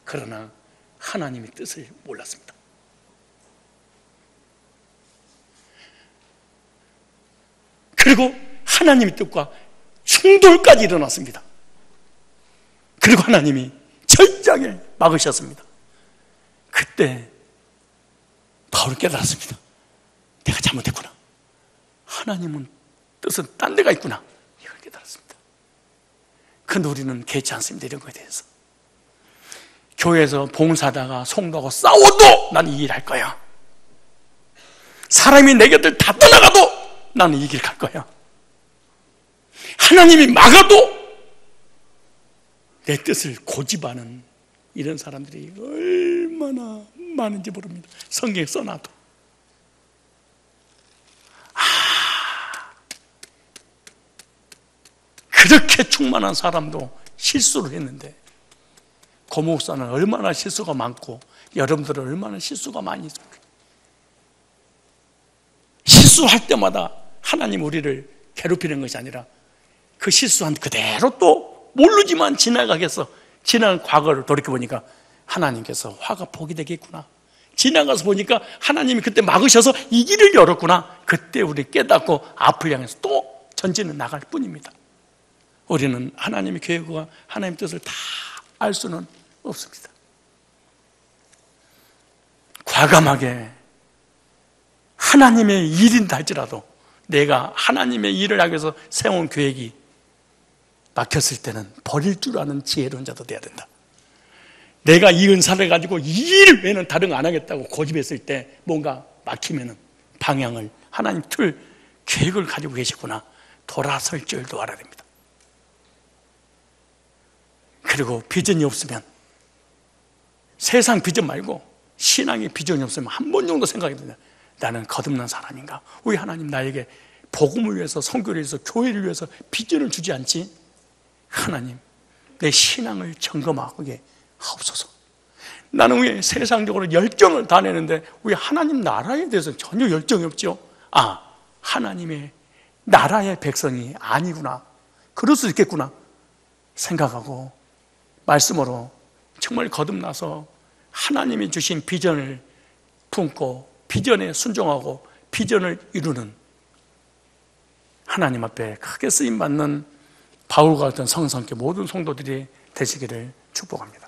그러나 하나님의 뜻을 몰랐습니다. 그리고 하나님의 뜻과 충돌까지 일어났습니다. 그리고 하나님이 철저하게 막으셨습니다. 그때 바울은 깨달았습니다. 내가 잘못했구나. 하나님은 뜻은 딴 데가 있구나. 이걸 깨달았습니다. 그런데 우리는 개의치 않습니다. 이런 거에 대해서. 교회에서 봉사하다가 성도하고 싸워도 나는 이 일 할 거야. 사람이 내 곁을 다 떠나가도 나는 이 길 갈 거야. 하나님이 막아도 내 뜻을 고집하는 이런 사람들이 얼마나 많은지 모릅니다. 성경에 써놔도. 그렇게 충만한 사람도 실수를 했는데, 고 목사는 얼마나 실수가 많고 여러분들은 얼마나 실수가 많이 있습니까? 실수할 때마다 하나님 우리를 괴롭히는 것이 아니라 그 실수한 그대로 또 모르지만 지나가겠어. 지난 과거를 돌이켜보니까 하나님께서 화가 복이 되겠구나. 지나가서 보니까 하나님이 그때 막으셔서 이 길을 열었구나. 그때 우리 깨닫고 앞을 향해서 또 전진을 나갈 뿐입니다. 우리는 하나님의 계획과 하나님의 뜻을 다 알 수는 없습니다. 과감하게 하나님의 일인다 할지라도 내가 하나님의 일을 하기 위해서 세운 계획이 막혔을 때는 버릴 줄 아는 지혜로운 자도 돼야 된다. 내가 이 은사를 가지고 이 일 외에는 다른 거 안 하겠다고 고집했을 때 뭔가 막히면은 방향을, 하나님 틀 계획을 가지고 계시구나 돌아설 줄도 알아야 됩니다. 그리고 비전이 없으면, 세상 비전 말고 신앙의 비전이 없으면 한 번 정도 생각이 듭니다. 나는 거듭난 사람인가? 왜 하나님 나에게 복음을 위해서, 선교를 위해서, 교회를 위해서 비전을 주지 않지? 하나님, 내 신앙을 점검하게 하옵소서. 나는 왜 세상적으로 열정을 다 내는데 왜 하나님 나라에 대해서 전혀 열정이 없죠? 하나님의 나라의 백성이 아니구나, 그럴 수 있겠구나 생각하고 말씀으로 정말 거듭나서 하나님이 주신 비전을 품고 비전에 순종하고 비전을 이루는 하나님 앞에 크게 쓰임받는 바울과 같은 성성께 모든 성도들이 되시기를 축복합니다.